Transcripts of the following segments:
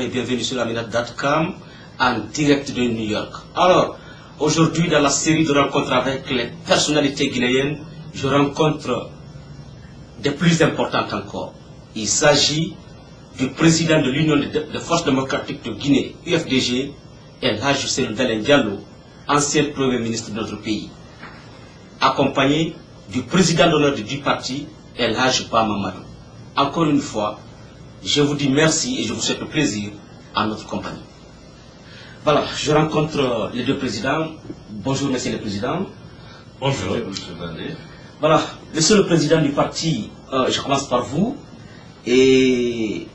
Et bienvenue sur Aminat.com en direct de New York. Alors, aujourd'hui dans la série de rencontres avec les personnalités guinéennes, je rencontre des plus importantes encore. Il s'agit du président de l'Union des forces démocratiques de Guinée, UFDG, El Hadj Ousseynou Dalein Diallo, ancien premier ministre de notre pays, accompagné du président d'honneur du parti, El Hadj Ba Mamadou. Encore une fois, je vous dis merci et je vous souhaite le plaisir à notre compagnie. Voilà, je rencontre les deux présidents. Bonjour, monsieur le président. Bonjour, monsieur Bandé. Voilà, monsieur le président du parti, je commence par vous. Et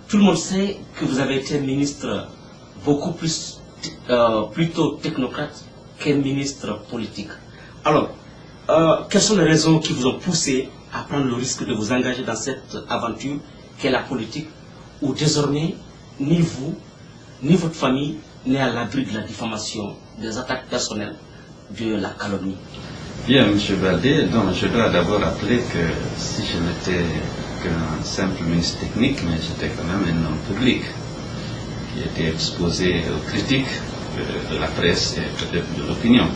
tout le monde sait que vous avez été ministre beaucoup plutôt technocrate qu'un ministre politique. Alors, quelles sont les raisons qui vous ont poussé à prendre le risque de vous engager dans cette aventure qu'est la politique, où désormais, ni vous, ni votre famille n'est à l'abri de la diffamation, des attaques personnelles, de la calomnie? Bien, M. Baldé, donc je dois d'abord rappeler que si je n'étais qu'un simple ministre technique, mais j'étais quand même un homme public qui était exposé aux critiques de la presse et peut-être de l'opinion.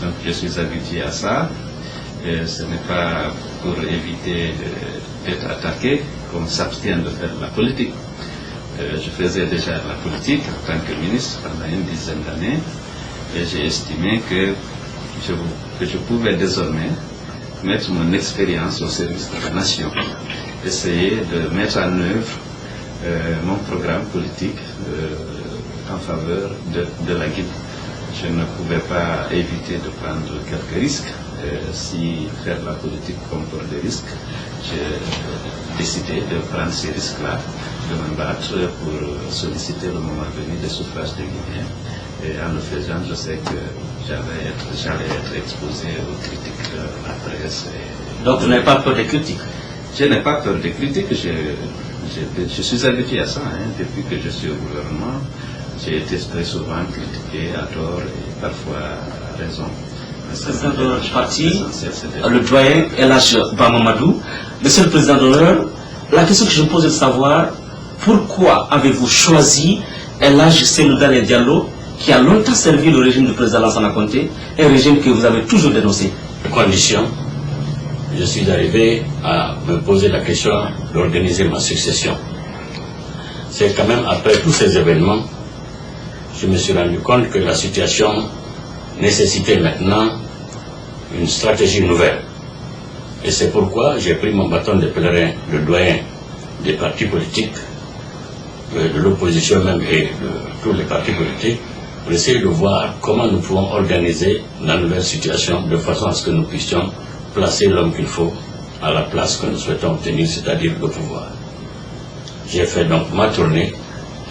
Donc je suis habitué à ça. Et ce n'est pas pour éviter d'être attaqué qu'on s'abstient de faire de la politique. Je faisais déjà de la politique en tant que ministre pendant une dizaine d'années et j'ai estimé que je pouvais désormais mettre mon expérience au service de la nation, essayer de mettre en œuvre mon programme politique en faveur de la Guinée. Je ne pouvais pas éviter de prendre quelques risques. Si faire la politique comporte des risques, j'ai décidé de prendre ces risques-là, de me battre pour solliciter le moment venu des suffrages des Guinéens. Et en le faisant, je sais que j'allais être exposé aux critiques de la presse. Donc vous n'avez pas peur des critiques? Je n'ai pas peur des critiques, je suis habitué à ça. Depuis que je suis au gouvernement, j'ai été très souvent critiqué à tort et parfois à raison. Président de notre parti, le doyen El Hadj Ba Mamadou. Monsieur le président d'honneur, la question que je me pose est de savoir pourquoi avez-vous choisi El Hadj Ousseynou Dalein Diallo, qui a longtemps servi le régime du président Lansana Conté, un régime que vous avez toujours dénoncé? Condition, je suis arrivé à me poser la question d'organiser ma succession. C'est quand même après tous ces événements, je me suis rendu compte que la situation nécessitait maintenant une stratégie nouvelle. Et c'est pourquoi j'ai pris mon bâton de pèlerin, le doyen des partis politiques, de l'opposition même et de tous les partis politiques, pour essayer de voir comment nous pouvons organiser la nouvelle situation de façon à ce que nous puissions placer l'homme qu'il faut à la place que nous souhaitons obtenir, c'est-à-dire le pouvoir. J'ai fait donc ma tournée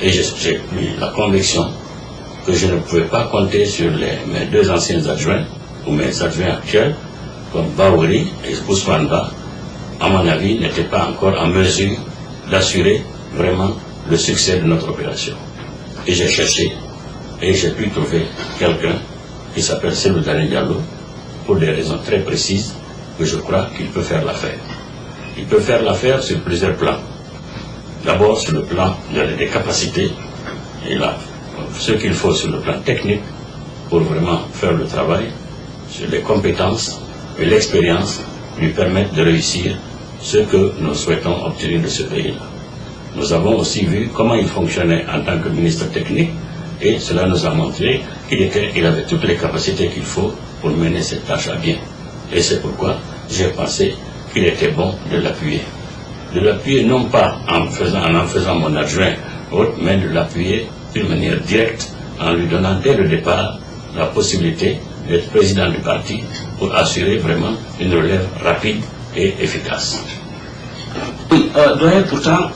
et j'ai eu la conviction que je ne pouvais pas compter sur mes deux anciens adjoints, ou mes adjoints actuels, comme Baouri et Ousmane Ba, à mon avis, n'étaient pas encore en mesure d'assurer vraiment le succès de notre opération. Et j'ai cherché, et j'ai pu trouver quelqu'un qui s'appelle Ousseynou Dalein Diallo, pour des raisons très précises, que je crois qu'il peut faire l'affaire. Il peut faire l'affaire sur plusieurs plans. D'abord sur le plan des capacités, et là, ce qu'il faut sur le plan technique pour vraiment faire le travail, sur les compétences et l'expérience lui permettent de réussir ce que nous souhaitons obtenir de ce pays-là. Nous avons aussi vu comment il fonctionnait en tant que ministre technique et cela nous a montré qu'il avait toutes les capacités qu'il faut pour mener cette tâche à bien. Et c'est pourquoi j'ai pensé qu'il était bon de l'appuyer. De l'appuyer non pas en faisant mon adjoint, mais de l'appuyer d'une manière directe en lui donnant dès le départ la possibilité d'être président du parti pour assurer vraiment une relève rapide et efficace. Oui, doyen, pourtant,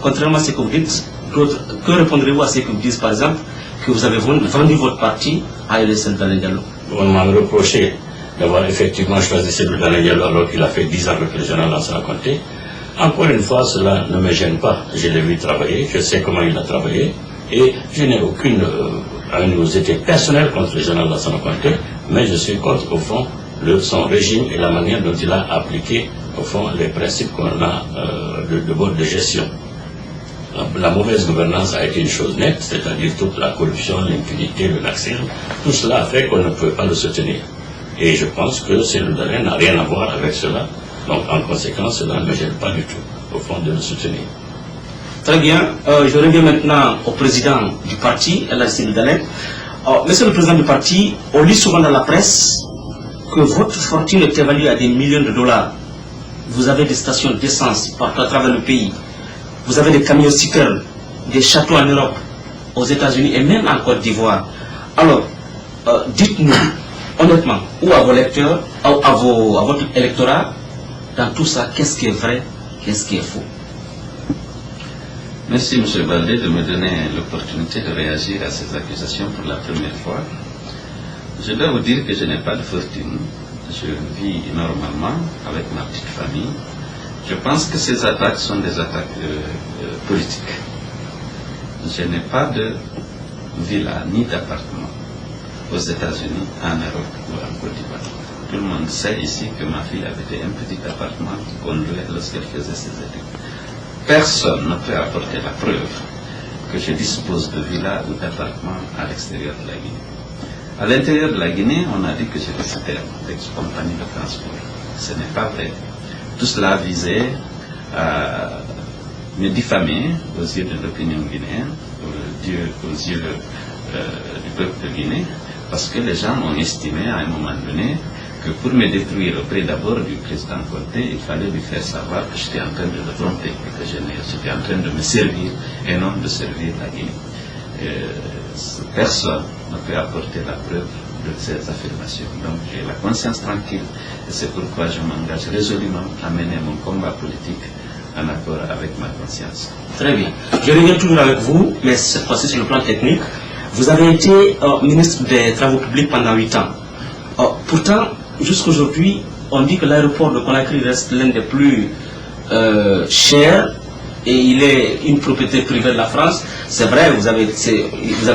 contrairement à ce que vous dites, que répondrez-vous à ce que vous disent, par exemple, que vous avez vendu votre parti à El Hadj Ousseynou Dalein Diallo? On m'a reproché d'avoir effectivement choisi Ousseynou Dalein Diallo alors qu'il a fait 10 ans avec le général Lansana Conté. Encore une fois, cela ne me gêne pas. Je l'ai vu travailler, je sais comment il a travaillé. Et je n'ai aucune animosité personnelle contre le général Lansana Conté, mais je suis contre, au fond, son régime et la manière dont il a appliqué, au fond, les principes qu'on a de gestion. La mauvaise gouvernance a été une chose nette, c'est-à-dire toute la corruption, l'impunité, le laxisme. Tout cela a fait qu'on ne pouvait pas le soutenir. Et je pense que Cellou Dalein n'a rien à voir avec cela. Donc en conséquence, cela ne me gêne pas du tout, au fond, de le soutenir. Très bien. Je reviens maintenant au président du parti, Cellou Dalein. Monsieur le président du parti, on lit souvent dans la presse que votre fortune est évaluée à des millions de dollars. Vous avez des stations d'essence partout à travers le pays. Vous avez des camions citernes, des châteaux en Europe, aux États-Unis et même en Côte d'Ivoire. Alors, dites-nous, honnêtement, ou à vos lecteurs, à votre électorat, dans tout ça, qu'est-ce qui est vrai, qu'est-ce qui est faux? Merci M. Baldé de me donner l'opportunité de réagir à ces accusations pour la première fois. Je dois vous dire que je n'ai pas de fortune. Je vis normalement avec ma petite famille. Je pense que ces attaques sont des attaques politiques. Je n'ai pas de villa ni d'appartement aux États-Unis, en Europe ou en Côte d'Ivoire. Tout le monde sait ici que ma fille avait un petit appartement qu'on louait lorsqu'elle faisait ses études. Personne ne peut apporter la preuve que je dispose de villas ou d'appartements à l'extérieur de la Guinée. À l'intérieur de la Guinée, on a dit que j'étais citerne d'ex-compagnie de transport. Ce n'est pas vrai. Tout cela visait à me diffamer aux yeux de l'opinion guinéenne, aux yeux du peuple de Guinée, parce que les gens ont estimé à un moment donné que pour me détruire auprès d'abord du président Condé, il fallait lui faire savoir que j'étais en train de le tromper et que j'étais en train de me servir et non de servir la Guinée. Personne ne peut apporter la preuve de ces affirmations. Donc j'ai la conscience tranquille et c'est pourquoi je m'engage résolument à mener mon combat politique en accord avec ma conscience. Très bien. Je reviens toujours avec vous, mais cette fois-ci sur le plan technique. Vous avez été ministre des Travaux publics pendant 8 ans. Pourtant, jusqu'aujourd'hui, on dit que l'aéroport de Conakry reste l'un des plus chers et il est une propriété privée de la France. C'est vrai, vous avez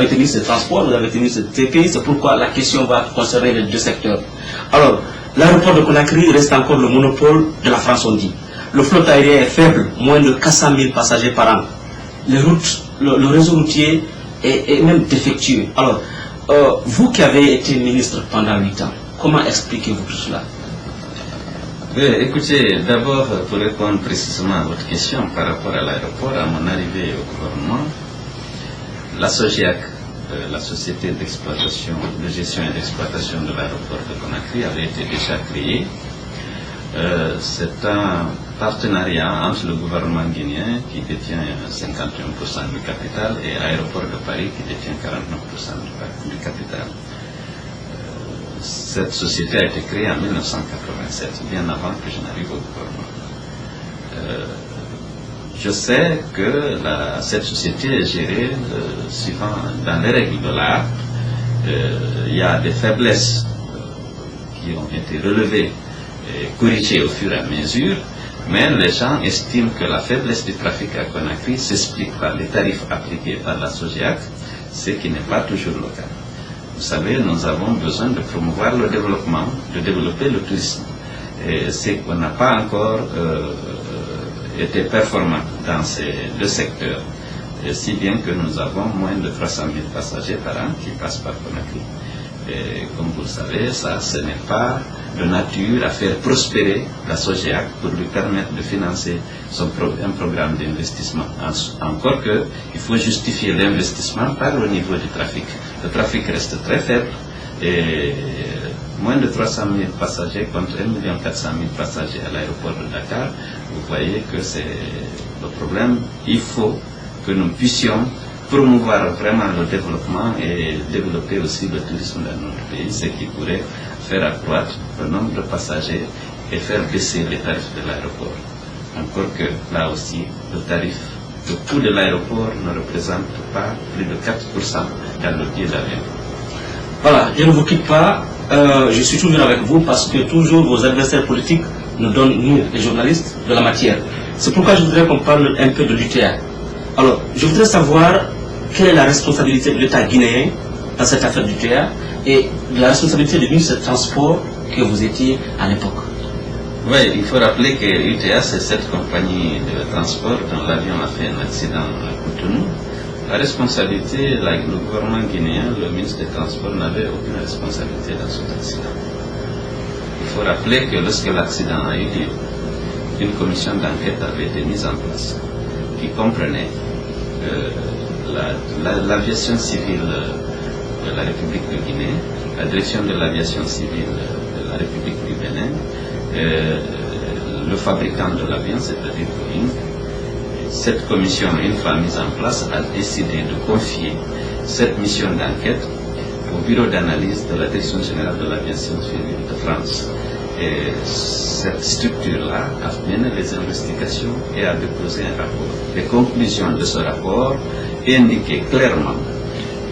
tenu ce transport, vous avez tenu ce TP, c'est pourquoi la question va concerner les deux secteurs. Alors, l'aéroport de Conakry reste encore le monopole de la France, on dit. Le flot aérien est faible, moins de 400 000 passagers par an. Les routes, le réseau routier est même défectueux. Alors, vous qui avez été ministre pendant 8 ans, comment expliquez-vous tout cela? Écoutez, d'abord, pour répondre précisément à votre question par rapport à l'aéroport, à mon arrivée au gouvernement, la SOGIAC, la société d'exploitation, de gestion et d'exploitation de l'aéroport de Conakry, avait été déjà créée. C'est un partenariat entre le gouvernement guinéen qui détient 51% du capital et Aéroport de Paris qui détient 49% du capital. Cette société a été créée en 1987, bien avant que je n'arrive au gouvernement. Je sais que cette société est gérée suivant dans les règles de l'art. Il y a des faiblesses qui ont été relevées et corrigées au fur et à mesure, mais les gens estiment que la faiblesse du trafic à Conakry s'explique par les tarifs appliqués par la SOGIAC, ce qui n'est pas toujours le cas. Vous savez, nous avons besoin de promouvoir le développement, de développer le tourisme. Et c'est qu'on n'a pas encore été performant dans ces deux secteurs, et si bien que nous avons moins de 300 000 passagers par an qui passent par Conakry. Et comme vous le savez, ça, ce n'est pas de nature à faire prospérer la SOGIAC pour lui permettre de financer un programme d'investissement. Encore qu'il faut justifier l'investissement par le niveau du trafic. Le trafic reste très faible et moins de 300 000 passagers contre 1 400 000 passagers à l'aéroport de Dakar. Vous voyez que c'est le problème. Il faut que nous puissions promouvoir vraiment le développement et développer aussi le tourisme dans notre pays, ce qui pourrait faire accroître le nombre de passagers et faire baisser les tarifs de l'aéroport. Encore que là aussi, le coût de l'aéroport ne représente pas plus de 4% dans le billet d'avion. Voilà, je ne vous quitte pas, je suis toujours avec vous parce que toujours vos adversaires politiques nous donnent, nous, les journalistes, de la matière. C'est pourquoi je voudrais qu'on parle un peu de l'UTA. Alors, je voudrais savoir quelle est la responsabilité de l'État guinéen dans cette affaire d'UTA et la responsabilité du ministre des Transports que vous étiez à l'époque. Oui, il faut rappeler que UTA, c'est cette compagnie de transport dont l'avion a fait un accident à Cotonou. La responsabilité, le gouvernement guinéen, le ministre des Transports n'avait aucune responsabilité dans cet accident. Il faut rappeler que lorsque l'accident a eu lieu, une commission d'enquête avait été mise en place qui comprenait l'aviation civile de la République de Guinée, la direction de l'aviation civile de la République du Bénin, le fabricant de l'avion, c'est-à-dire Boeing. Cette commission, une fois mise en place, a décidé de confier cette mission d'enquête au bureau d'analyse de la Direction générale de l'aviation civile de France. Et cette structure-là a mené les investigations et a déposé un rapport. Les conclusions de ce rapport indiquaient clairement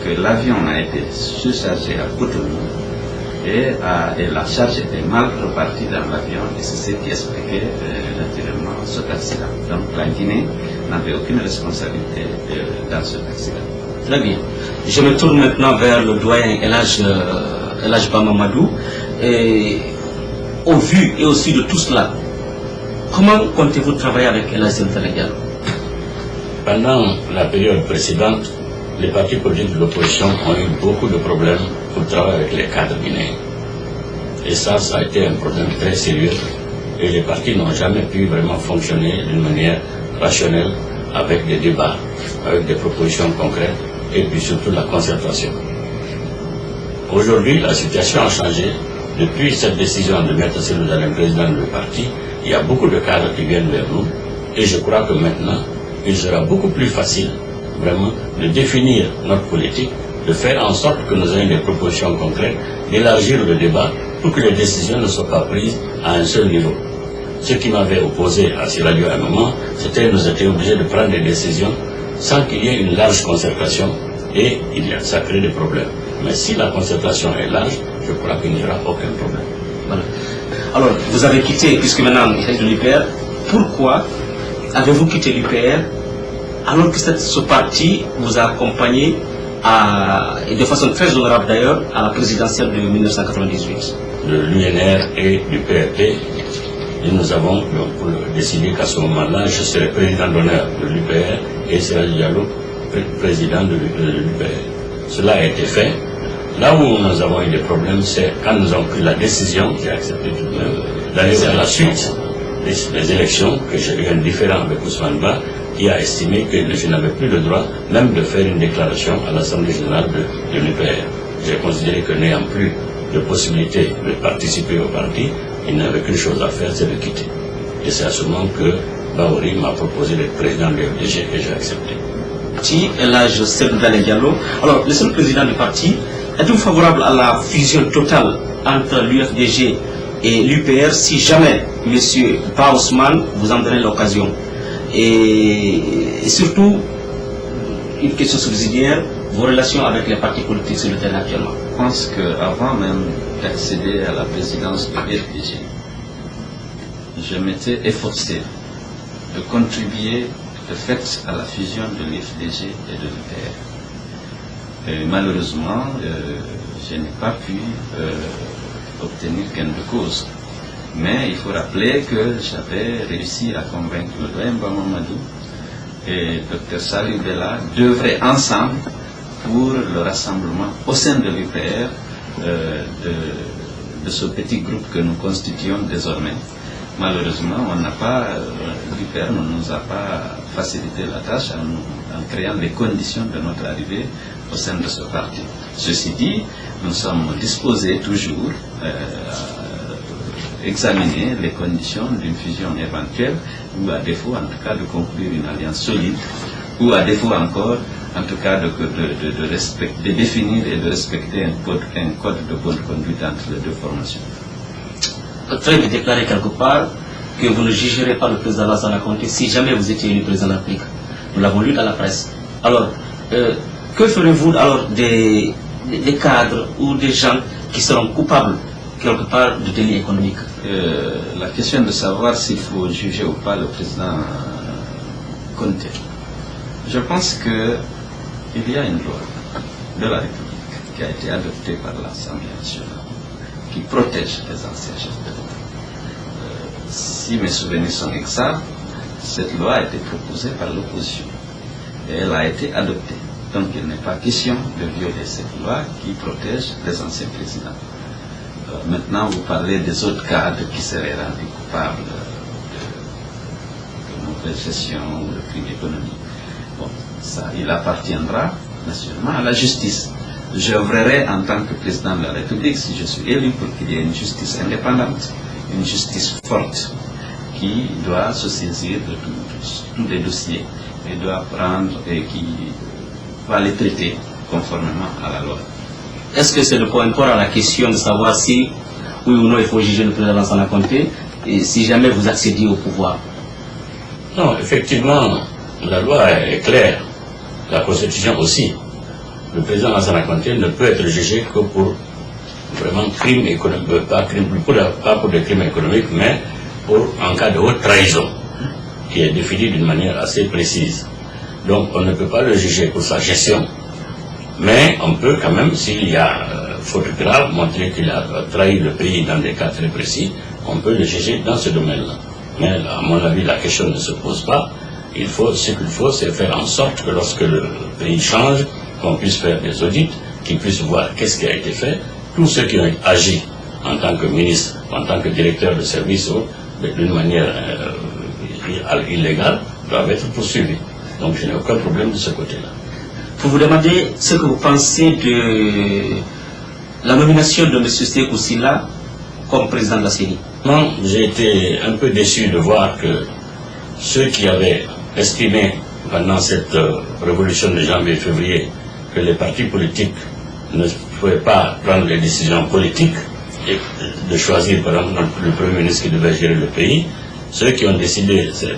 que l'avion a été surchargé à Cotonou et la charge était mal repartie dans l'avion, et c'est ce qui expliquait naturellement cet accident. Donc la Guinée n'avait aucune responsabilité dans cet accident. Très bien. Je me tourne maintenant vers le doyen El Hadj Ba Mamadou. Au vu et au su de tout cela, comment comptez-vous travailler avec El Hadj Seydou Diallo? Pendant la période précédente, les partis politiques de l'opposition ont eu beaucoup de problèmes pour travailler avec les cadres guinéens. Et ça a été un problème très sérieux. Et les partis n'ont jamais pu vraiment fonctionner d'une manière rationnelle avec des débats, avec des propositions concrètes et puis surtout la concertation. Aujourd'hui, la situation a changé. Depuis cette décision de mettre Seydou Diallo président du parti, il y a beaucoup de cadres qui viennent vers nous. Et je crois que maintenant, il sera beaucoup plus facile vraiment de définir notre politique, de faire en sorte que nous ayons des propositions concrètes, d'élargir le débat pour que les décisions ne soient pas prises à un seul niveau. Ce qui m'avait opposé à ce radio à un moment, c'était que nous étions obligés de prendre des décisions sans qu'il y ait une large concertation et ça crée des problèmes. Mais si la concertation est large, je crois qu'il n'y aura aucun problème. Voilà. Alors, vous avez quitté, puisque maintenant il est de l'UPR, pourquoi avez-vous quitté l'UPR alors que ce parti vous a accompagné et de façon très honorable d'ailleurs à la présidentielle de 1998? De l'UNR et du PRP, et nous avons décidé qu'à ce moment-là, je serai président d'honneur de l'UPR et Seydou Diallo président de l'UPR. Cela a été fait. Là où nous avons eu des problèmes, c'est quand nous avons pris la décision, j'ai accepté tout de même, d'aller vers la suite des élections, que j'ai eu un différend avec Ousmane Ba, qui a estimé que je n'avais plus le droit même de faire une déclaration à l'Assemblée générale de l'UPR. J'ai considéré que n'ayant plus de possibilité de participer au parti, il n'avait qu'une chose à faire, c'est de quitter. Et c'est à ce moment que Baori m'a proposé d'être président de l'UFDG et j'ai accepté. El Hadj Seydou Diallo. Alors, le seul président du parti, êtes-vous favorable à la fusion totale entre l'UFDG et l'UPR si jamais M. Ba Ousmane vous en donnait l'occasion? Et surtout, une question subsidiaire, vos relations avec les partis politiques sur le terrain actuellement? Je pense qu'avant même d'accéder à la présidence de l'UFDG, je m'étais efforcé de contribuer de fait à la fusion de l'UFDG et de l'UPR. Malheureusement, je n'ai pas pu obtenir gain de cause. Mais il faut rappeler que j'avais réussi à convaincre le doyen Ba Mamadou et Dr Salih Bella d'œuvrer ensemble pour le rassemblement au sein de l'UPR de ce petit groupe que nous constituons désormais. Malheureusement, l'UPR ne nous a pas facilité la tâche en créant les conditions de notre arrivée au sein de ce parti. Ceci dit, nous sommes disposés toujours à examiner les conditions d'une fusion éventuelle, ou à défaut en tout cas de conclure une alliance solide, ou à défaut encore en tout cas de définir et de respecter un code de bonne conduite entre les deux formations. Très bien déclaré quelque part que vous ne jugerez pas le président Alassane Conté si jamais vous étiez élu président de la République. Nous l'avons lu dans la presse. Alors, que ferez-vous alors des cadres ou des gens qui seront coupables quelque part de délits économiques? La question de savoir s'il faut juger ou pas le président Conté. Je pense qu'il y a une loi de la République qui a été adoptée par l'Assemblée nationale qui protège les anciens chefs d'État. si mes souvenirs sont exacts, cette loi a été proposée par l'opposition et elle a été adoptée. Donc il n'est pas question de violer cette loi qui protège les anciens présidents. Maintenant, vous parlez des autres cadres qui seraient rendus coupables de mauvaise gestion ou de crime économique. Bon, ça, il appartiendra naturellement à la justice. J'œuvrerai en tant que président de la République, si je suis élu, pour qu'il y ait une justice indépendante, une justice forte, qui doit se saisir de tous les dossiers et doit prendre et qui va les traiter conformément à la loi. Est-ce que c'est le point fort à la question de savoir si, oui ou non, il faut juger le président Lansana Conté, et si jamais vous accédez au pouvoir? Non, effectivement, la loi est claire, la Constitution aussi. Le président Lansana Conté ne peut être jugé que pour vraiment crime économique, pas pour des crimes économiques, mais en cas de haute trahison, qui est défini d'une manière assez précise. Donc on ne peut pas le juger pour sa gestion, mais on peut quand même, s'il y a faute grave, montrer qu'il a trahi le pays dans des cas très précis, on peut le juger dans ce domaine-là. Mais à mon avis, la question ne se pose pas. Ce qu'il faut, c'est faire en sorte que lorsque le pays change, qu'on puisse faire des audits, qu'ils puissent voir qu'est-ce qui a été fait. Tous ceux qui ont agi en tant que ministre, en tant que directeur de service, d'une manière illégale, doivent être poursuivis. Donc je n'ai aucun problème de ce côté-là. Pour vous demander ce que vous pensez de la nomination de M. Sékou Sylla comme président de la CENI. Non, j'ai été un peu déçu de voir que ceux qui avaient estimé pendant cette révolution de janvier-février que les partis politiques ne pouvaient pas prendre les décisions politiques et de choisir par exemple le Premier ministre qui devait gérer le pays, ceux qui ont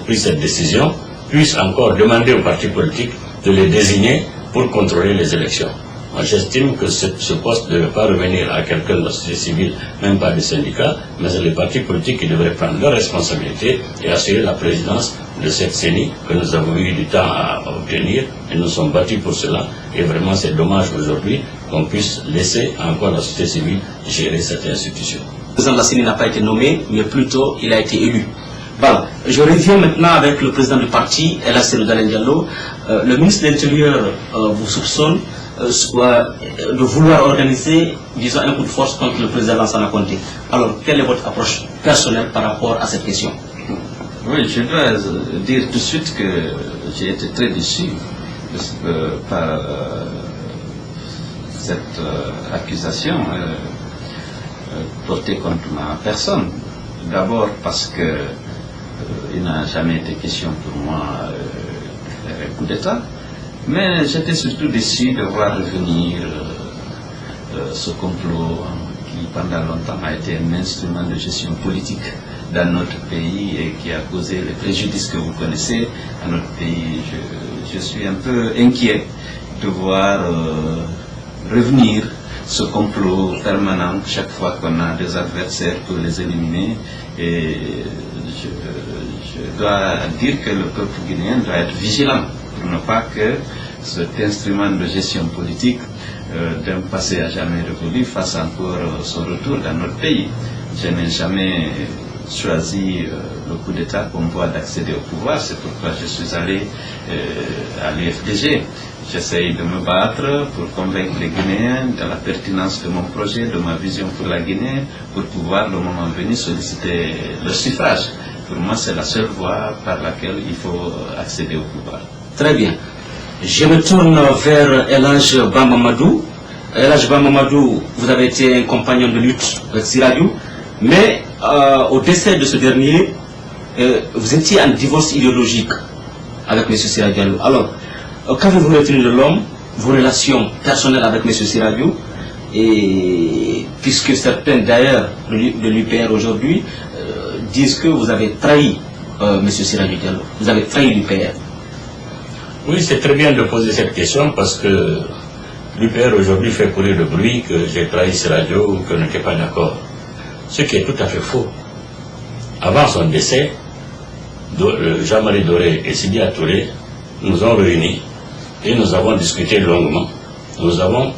pris cette décision puissent encore demander aux partis politiques de les désigner pour contrôler les élections. Moi, j'estime que ce poste ne devait pas revenir à quelqu'un de la société civile, même pas des syndicats, mais c'est les partis politiques qui devraient prendre leurs responsabilités et assurer la présidence de cette CENI que nous avons eu du temps à obtenir et nous sommes battus pour cela. Et vraiment, c'est dommage aujourd'hui qu'on puisse laisser encore la société civile gérer cette institution. Le président de la CENI n'a pas été nommé, mais plutôt il a été élu. Bon, je reviens maintenant avec le président du parti, El Hadji Cellou Dalein Diallo. Le ministre de l'Intérieur vous soupçonne de vouloir organiser, disons, un coup de force contre le président Lansana Conté. Alors, quelle est votre approche personnelle par rapport à cette question? Oui, je dois dire tout de suite que j'ai été très déçu par cette accusation portée contre ma personne. D'abord parce que il n'a jamais été question pour moi d'un coup d'État, mais j'étais surtout déçu de voir revenir ce complot qui pendant longtemps a été un instrument de gestion politique dans notre pays et qui a causé les préjudices que vous connaissez à notre pays. Je suis un peu inquiet de voir revenir ce complot permanent chaque fois qu'on a des adversaires pour les éliminer. Et je dois dire que le peuple guinéen doit être vigilant pour ne pas que cet instrument de gestion politique d'un passé à jamais révolu fasse encore son retour dans notre pays. Je n'ai jamais choisi le coup d'État comme voie d'accéder au pouvoir, c'est pourquoi je suis allé à l'UFDG. J'essaye de me battre pour convaincre les Guinéens de la pertinence de mon projet, de ma vision pour la Guinée, pour pouvoir, le moment venu, solliciter le suffrage. Pour moi, c'est la seule voie par laquelle il faut accéder au pouvoir. Très bien. Je me tourne vers El Hadji Ba Mamadou. El Hadji Ba Mamadou, vous avez été un compagnon de lutte avec Siradiou, mais au décès de ce dernier, vous étiez en divorce idéologique avec M. Siradiou. Alors, qu'avez-vous retenu de l'homme, vos relations personnelles avec M. Siradiou, et puisque certains d'ailleurs de l'UPR aujourd'hui disent que vous avez trahi M. Siradiou Diallo, vous avez trahi l'UPR. Oui, c'est très bien de poser cette question parce que l'UPR aujourd'hui fait courir le bruit que j'ai trahi Siradiou ou que je n'étais pas d'accord. Ce qui est tout à fait faux. Avant son décès, Jean-Marie Doré et Sidia Touré nous ont réunis et nous avons discuté longuement. Nous avons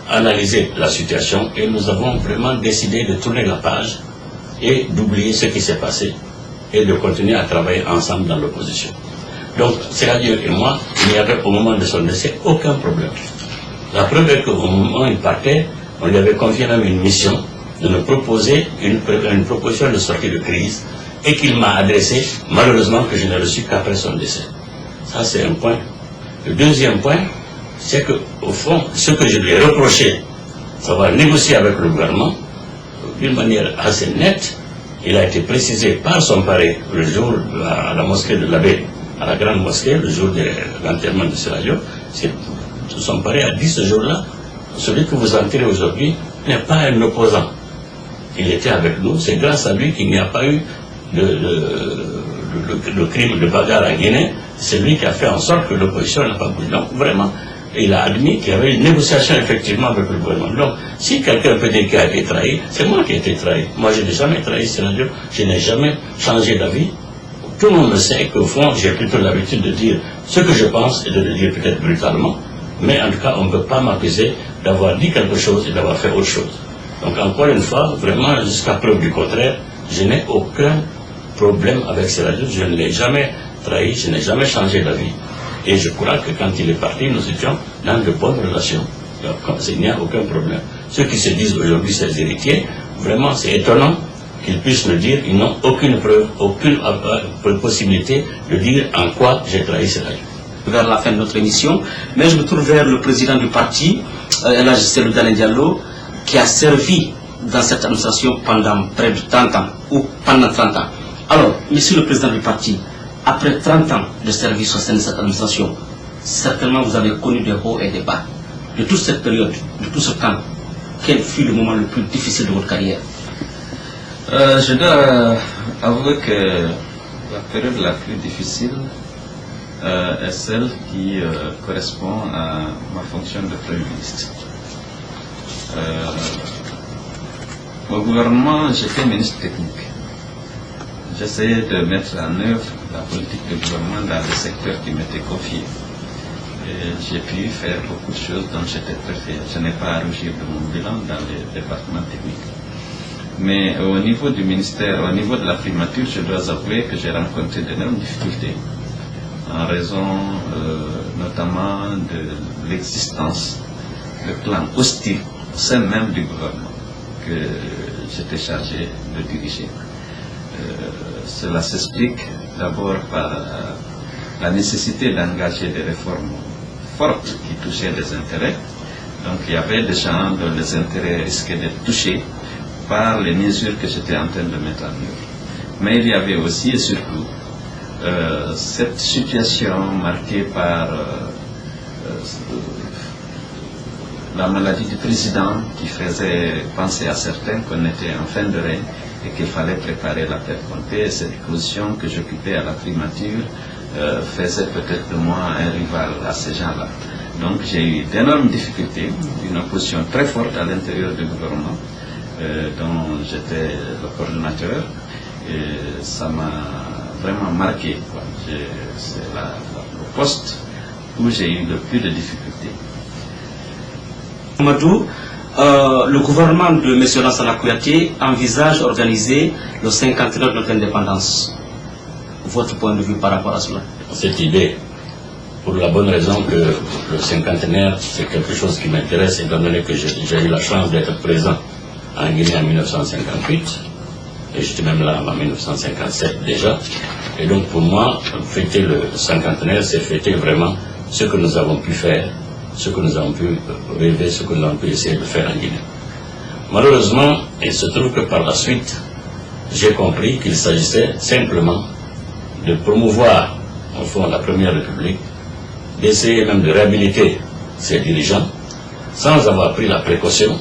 analysé la situation et nous avons vraiment décidé de tourner la page et d'oublier ce qui s'est passé et de continuer à travailler ensemble dans l'opposition. Donc, Seradio et moi, il n'y avait au moment de son décès aucun problème. La preuve est qu'au moment où il partait, on lui avait confié même une mission de nous proposer une proposition de sortie de crise et qu'il m'a adressé, malheureusement que je n'ai reçu qu'après son décès. Ça, c'est un point. Le deuxième point, c'est qu'au fond, ce que je lui ai reproché, savoir négocier avec le gouvernement, d'une manière assez nette, il a été précisé par son pari le jour à la mosquée de l'abbé, à la grande mosquée, le jour de l'enterrement de Seradio. Son pari a dit ce jour-là, celui que vous enterrez aujourd'hui n'est pas un opposant. Il était avec nous, c'est grâce à lui qu'il n'y a pas eu de crime de bagarre en Guinée. C'est lui qui a fait en sorte que l'opposition n'a pas bougé. Donc vraiment, il a admis qu'il y avait une négociation effectivement avec le gouvernement. Donc, si quelqu'un peut dire qu'il a été trahi, c'est moi qui ai été trahi. Moi, je n'ai jamais trahi Seradio, je n'ai jamais changé d'avis. Tout le monde le sait qu'au fond, j'ai plutôt l'habitude de dire ce que je pense et de le dire peut-être brutalement. Mais en tout cas, on ne peut pas m'accuser d'avoir dit quelque chose et d'avoir fait autre chose. Donc, encore une fois, vraiment, jusqu'à preuve du contraire, je n'ai aucun problème avec Seradio. Je ne l'ai jamais trahi, je n'ai jamais changé d'avis. Et je crois que quand il est parti, nous étions dans de bonnes relations. Donc, il n'y a aucun problème. Ceux qui se disent aujourd'hui ses héritiers, vraiment c'est étonnant qu'ils puissent me dire, ils n'ont aucune preuve, aucune possibilité de dire en quoi j'ai trahi Seradio. Vers la fin de notre émission, mais je me tourne vers le président du parti, Elhadji Cellou Dalein Diallo, qui a servi dans cette administration pendant près de 30 ans, ou pendant 30 ans. Alors, monsieur le président du parti, après 30 ans de service au sein de cette administration, certainement vous avez connu des hauts et des bas. De toute cette période, de tout ce temps, quel fut le moment le plus difficile de votre carrière? Je dois avouer que la période la plus difficile est celle qui correspond à ma fonction de Premier ministre. Au gouvernement, j'étais ministre technique. J'essayais de mettre en œuvre la politique de gouvernement dans les secteurs qui m'étaient confiés. Et j'ai pu faire beaucoup de choses dont j'étais très fier. Je n'ai pas à rougir de mon bilan dans les départements techniques. Mais au niveau du ministère, au niveau de la primature, je dois avouer que j'ai rencontré d'énormes difficultés en raison notamment de l'existence de clans hostiles au sein même du gouvernement que j'étais chargé de diriger. Cela s'explique d'abord par la nécessité d'engager des réformes fortes qui touchaient les intérêts. Donc il y avait des gens dont les intérêts risquaient d'être touchés par les mesures que j'étais en train de mettre en œuvre. Mais il y avait aussi et surtout cette situation marquée par la maladie du président qui faisait penser à certains qu'on était en fin de règne et qu'il fallait préparer la terre comptée. Cette position que j'occupais à la primature faisait peut-être de moi un rival à ces gens-là. Donc j'ai eu d'énormes difficultés, une opposition très forte à l'intérieur du gouvernement dont j'étais le coordonnateur et ça m'a vraiment marqué. C'est le poste où j'ai eu le plus de difficultés. Mamadou, le gouvernement de M. Lansana Kouyaté envisage d'organiser le 50e de notre indépendance. Votre point de vue par rapport à cela? Cette idée, pour la bonne raison que le cinquantenaire, c'est quelque chose qui m'intéresse, étant donné que j'ai eu la chance d'être présent en Guinée en 1958, et j'étais même là en 1957 déjà. Et donc pour moi, fêter le cinquantenaire, c'est fêter vraiment ce que nous avons pu faire, ce que nous avons pu rêver, ce que nous avons pu essayer de faire en Guinée. Malheureusement, il se trouve que par la suite, j'ai compris qu'il s'agissait simplement de promouvoir, au fond, la Première République, d'essayer même de réhabiliter ses dirigeants, sans avoir pris la précaution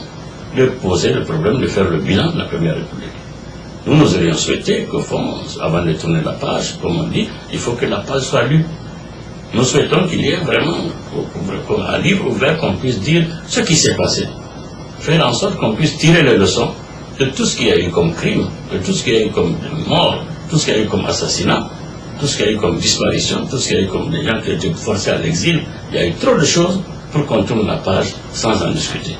de poser le problème de faire le bilan de la Première République. Nous aurions souhaité qu'au fond, avant de tourner la page, comme on dit, il faut que la page soit lue. Nous souhaitons qu'il y ait vraiment un livre ouvert qu'on puisse dire ce qui s'est passé. Faire en sorte qu'on puisse tirer les leçons de tout ce qu'il y a eu comme crime, de tout ce qu'il y a eu comme mort, tout ce qu'il y a eu comme assassinat, tout ce qu'il y a eu comme disparition, tout ce qu'il y a eu comme des gens qui ont été forcés à l'exil. Il y a eu trop de choses pour qu'on tourne la page sans en discuter.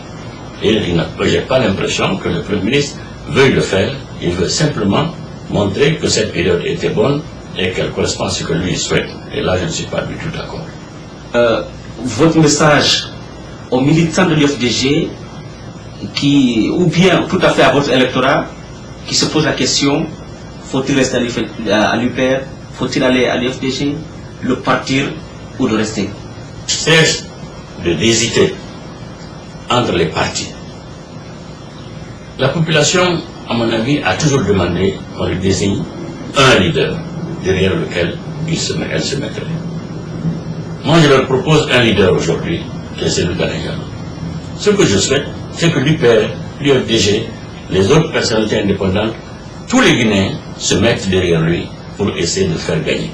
Et je n'ai pas l'impression que le Premier ministre veuille le faire. Il veut simplement montrer que cette période était bonne et qu'elle correspond à ce que lui souhaite. Et là, je ne suis pas du tout d'accord. Votre message aux militants de l'UFDG, ou bien tout à fait à votre électorat, qui se pose la question, faut-il rester à l'UPR, faut-il aller à l'UFDG, le partir ou de rester? Cesse d'hésiter entre les partis. La population, à mon avis, a toujours demandé qu'on lui désigne un leader derrière lequel elle se mettrait. Moi, je leur propose un leader aujourd'hui, qui est celui d'Alain. Ce que je souhaite, c'est que l'UPR, l'UFDG, les autres personnalités indépendantes, tous les Guinéens se mettent derrière lui pour essayer de faire gagner.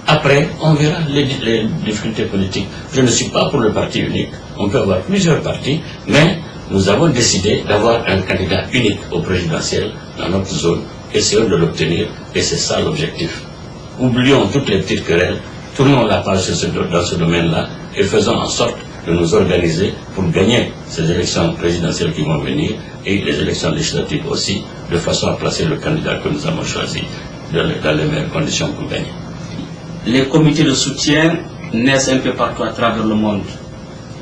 Après, on verra les difficultés politiques. Je ne suis pas pour le parti unique. On peut avoir plusieurs partis, mais nous avons décidé d'avoir un candidat unique au présidentiel dans notre zone. Essayons de l'obtenir, et c'est ça l'objectif. Oublions toutes les petites querelles, tournons la page dans ce domaine-là et faisons en sorte de nous organiser pour gagner ces élections présidentielles qui vont venir et les élections législatives aussi, de façon à placer le candidat que nous avons choisi dans les meilleures conditions pour gagner. Les comités de soutien naissent un peu partout à travers le monde.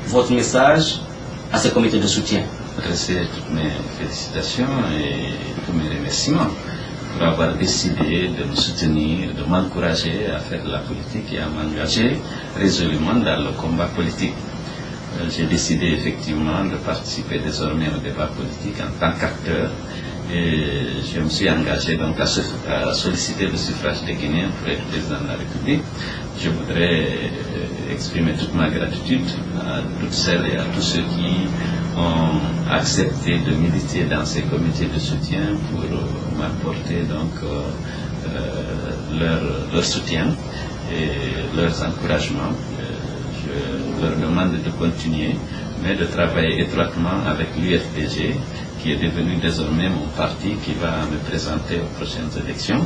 Votre message à ces comités de soutien? Adresser toutes mes félicitations et tous mes remerciements pour avoir décidé de me soutenir, de m'encourager à faire de la politique et à m'engager résolument dans le combat politique. J'ai décidé effectivement de participer désormais au débat politique en tant qu'acteur et je me suis engagé donc à solliciter le suffrage des Guinéens pour être président de la République. Je voudrais exprimer toute ma gratitude à toutes celles et à tous ceux qui ont accepté de militer dans ces comités de soutien pour m'apporter donc leur soutien et leurs encouragements. Je leur demande de continuer, mais de travailler étroitement avec l'UFDG, qui est devenu désormais mon parti, qui va me présenter aux prochaines élections.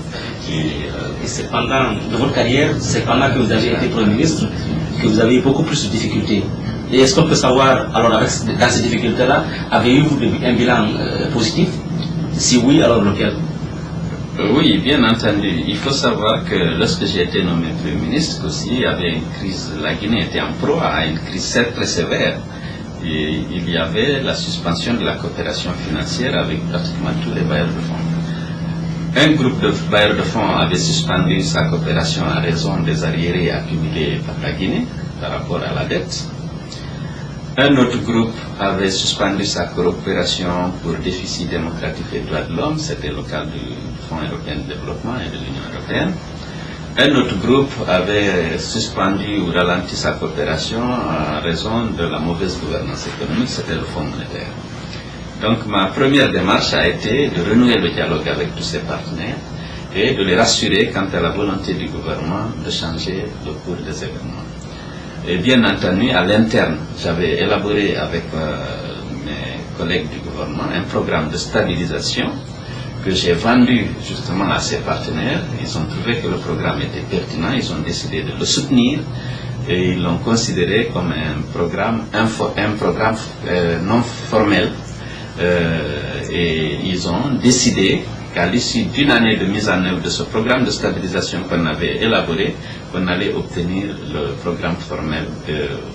Et c'est pendant, de votre carrière, c'est pendant que vous avez été Premier ministre, que vous avez eu beaucoup plus de difficultés. Et est-ce qu'on peut savoir, alors dans ces difficultés-là, avez-vous un bilan positif? Si oui, alors lequel? Oui, bien entendu. Il faut savoir que lorsque j'ai été nommé Premier ministre aussi, il y avait une crise, la Guinée était en proie à une crise très sévère. Et il y avait la suspension de la coopération financière avec pratiquement tous les bailleurs de fonds. Un groupe de bailleurs de fonds avait suspendu sa coopération en raison des arriérés accumulés par la Guinée par rapport à la dette. Un autre groupe avait suspendu sa coopération pour déficit démocratique et droits de l'homme, c'était le cas du Fonds européen de développement et de l'Union européenne. Un autre groupe avait suspendu ou ralenti sa coopération en raison de la mauvaise gouvernance économique, c'était le Fonds monétaire. Donc ma première démarche a été de renouer le dialogue avec tous ces partenaires et de les rassurer quant à la volonté du gouvernement de changer le cours des événements. Et bien entendu, à l'interne, j'avais élaboré avec mes collègues du gouvernement un programme de stabilisation que j'ai vendu justement à ces partenaires. Ils ont trouvé que le programme était pertinent, ils ont décidé de le soutenir et ils l'ont considéré comme un programme non formel. Et ils ont décidé qu'à l'issue d'une année de mise en œuvre de ce programme de stabilisation qu'on avait élaboré, qu'on allait obtenir le programme formel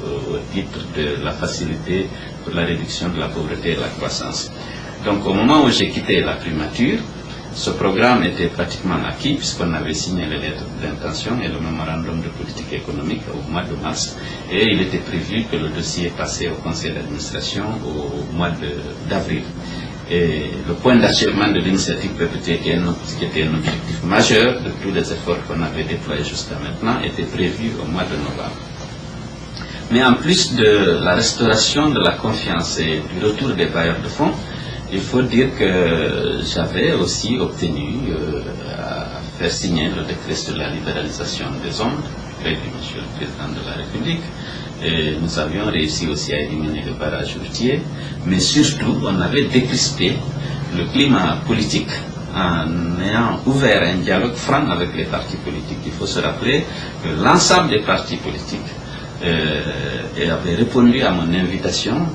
au titre de la facilité pour la réduction de la pauvreté et de la croissance. Donc au moment où j'ai quitté la primature, ce programme était pratiquement acquis puisqu'on avait signé les lettres d'intention et le mémorandum de politique économique au mois de mars et il était prévu que le dossier passait au conseil d'administration au mois d'avril. Et le point d'achèvement de l'initiative PPT, qui était un objectif majeur de tous les efforts qu'on avait déployés jusqu'à maintenant, était prévu au mois de novembre. Mais en plus de la restauration de la confiance et du retour des bailleurs de fonds, il faut dire que j'avais aussi obtenu à faire signer le décret sur la libéralisation des ondes, près du Monsieur le Président de la République. Et nous avions réussi aussi à éliminer le barrage routier, mais surtout on avait décrispé le climat politique en ayant ouvert un dialogue franc avec les partis politiques. Il faut se rappeler que l'ensemble des partis politiques et avait répondu à mon invitation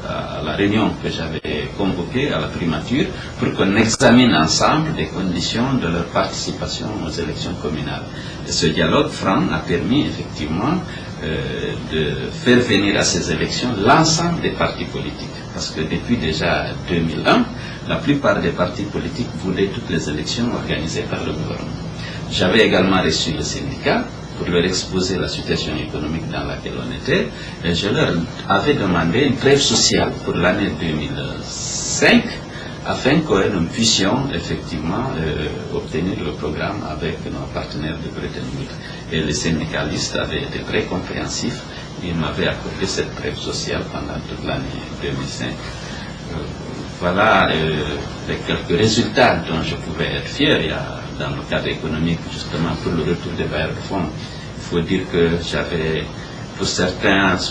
à la réunion que j'avais convoquée à la primature pour qu'on examine ensemble les conditions de leur participation aux élections communales. Et ce dialogue franc a permis effectivement de faire venir à ces élections l'ensemble des partis politiques. Parce que depuis déjà 2001, la plupart des partis politiques voulaient toutes les élections organisées par le gouvernement. J'avais également reçu le syndicat pour leur exposer la situation économique dans laquelle on était, et je leur avais demandé une trêve sociale pour l'année 2005, afin que nous puissions effectivement obtenir le programme avec nos partenaires de Bretton Woods. Et les syndicalistes avaient été très compréhensifs, ils m'avaient accordé cette trêve sociale pendant toute l'année 2005. Voilà les quelques résultats dont je pouvais être fier. Il y a, dans le cadre économique, justement, pour le retour des bailleurs de fonds, il faut dire que j'avais,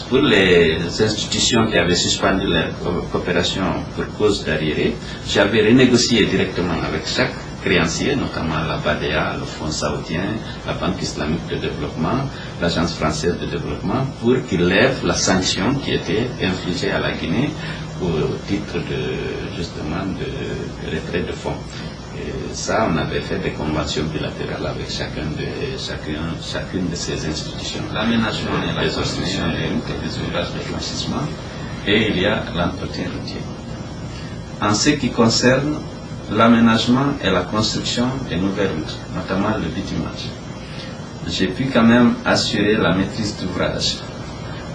pour les institutions qui avaient suspendu leur coopération pour cause d'arriérés, j'avais renégocié directement avec chaque créancier, notamment la BADEA, le Fonds saoudien, la Banque islamique de développement, l'Agence française de développement, pour qu'ils lèvent la sanction qui était infligée à la Guinée au titre justement de retrait de fonds. Et ça, on avait fait des conventions bilatérales avec chacune de ces institutions. L'aménagement et la construction des routes et des ouvrages de blanchissement, et il y a l'entretien routier. En ce qui concerne l'aménagement et la construction des nouvelles routes, notamment le bitumage, j'ai pu quand même assurer la maîtrise d'ouvrage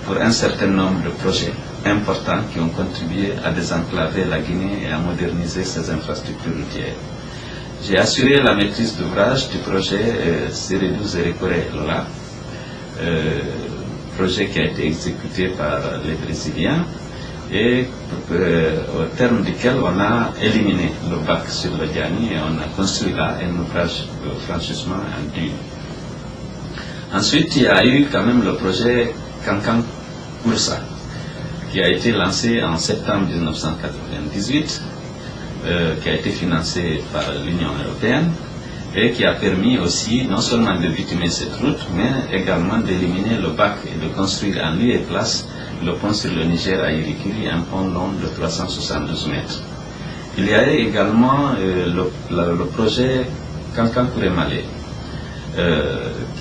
pour un certain nombre de projets importants qui ont contribué à désenclaver la Guinée et à moderniser ses infrastructures routières. J'ai assuré la maîtrise d'ouvrage du projet Sérédou Zérékoré-Lola, projet qui a été exécuté par les Brésiliens et au terme duquel on a éliminé le bac sur le Diani et on a construit là un ouvrage de franchissement en dune. Ensuite, il y a eu quand même le projet Kankan-Koursa qui a été lancé en septembre 1998, qui a été financé par l'Union européenne et qui a permis aussi non seulement de bitumer cette route, mais également d'éliminer le bac et de construire en lieu et place le pont sur le Niger à Irikiri, un pont long de 372 mètres. Il y a également le projet Kankan-Kouré-Malé,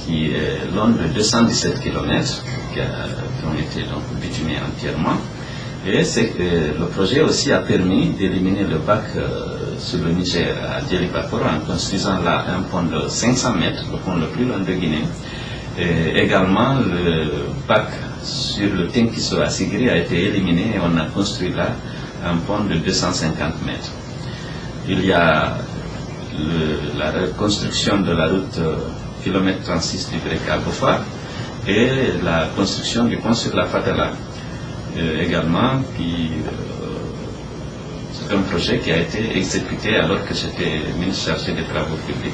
qui est long de 217 km, qui ont été donc bitumés entièrement. Et le projet aussi a permis d'éliminer le bac sur le Niger à Djelibakoro en construisant là un pont de 500 mètres, le pont le plus long de Guinée. Et également, le bac sur le Tenkiso à Sigiri a été éliminé et on a construit là un pont de 250 mètres. Il y a la reconstruction de la route kilomètre 36 du Breka-Gofa et la construction du pont sur la Fatala. Également, c'est un projet qui a été exécuté alors que j'étais ministre chargé des travaux publics.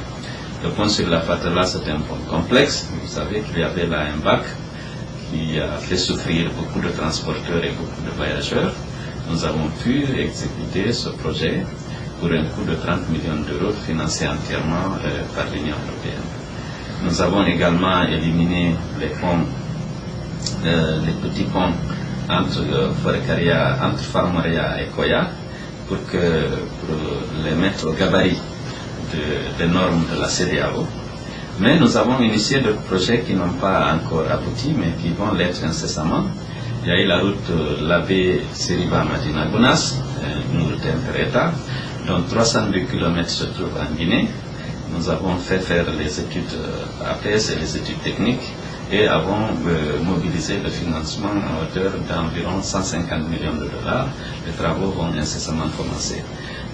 Le pont sur la Fatala, c'est un pont complexe. Vous savez qu'il y avait là un bac qui a fait souffrir beaucoup de transporteurs et beaucoup de voyageurs. Nous avons pu exécuter ce projet pour un coût de 30 millions d'euros financé entièrement par l'Union européenne. Nous avons également éliminé les ponts, les petits ponts entre Farmaria et Koya pour les mettre au gabarit des normes de la CEDEAO. Mais nous avons initié d'autres projets qui n'ont pas encore abouti, mais qui vont l'être incessamment. Il y a eu la route Labé Seriba Madina Gounas, une route inter-État, dont 302 km se trouvent en Guinée. Nous avons fait faire les études APS et les études techniques et avons mobilisé le financement à hauteur d'environ 150 millions de dollars. Les travaux vont incessamment commencer.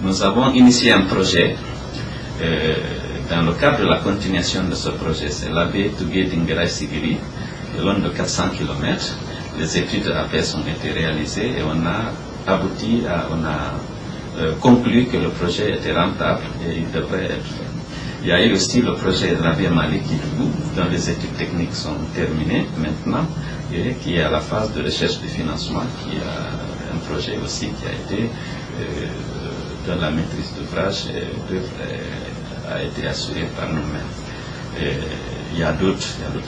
Nous avons initié un projet dans le cadre de la continuation de ce projet, c'est l'Abbé Tougué Dingueray Sigiri, le long de 400 km. Les études APS ont été réalisées et on a abouti on a conclu que le projet était rentable et il devrait être fait. Il y a eu aussi le projet Rabia Malik dont les études techniques sont terminées maintenant et qui est à la phase de recherche de financement, qui est un projet aussi qui a été dans la maîtrise d'ouvrage a été assurée par nous-mêmes. Il y a d'autres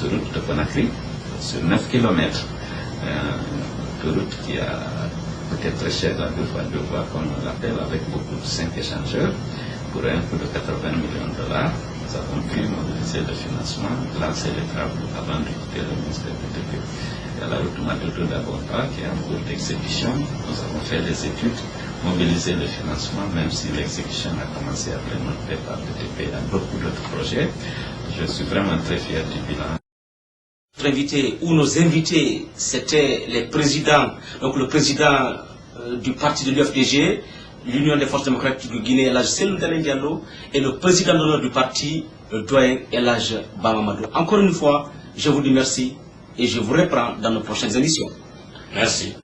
routes de Conakry sur 9 km. Une route qui a peut-être très cher à 2 fois 2 voies, comme on l'appelle, avec beaucoup de 5 échangeurs, pour un coût de 80 millions de dollars. Nous avons pu mobiliser le financement, lancer les travaux avant de quitter le ministère du TP. Il y a la route Madodo-Dabonta qui est en cours d'exécution. Nous avons fait les études, mobilisé le financement, même si l'exécution a commencé après notre départ du TP. Il y a beaucoup d'autres projets. Je suis vraiment très fier du bilan. Notre invité ou nos invités, c'était les présidents, donc le président du parti de l'UFDG, l'Union des forces démocratiques de Guinée, El Hadj Cellou Dalein Diallo, et le président d'honneur du parti, le doyen El Hadj Ba Mamadou. Encore une fois, je vous dis merci et je vous reprends dans nos prochaines émissions. Merci.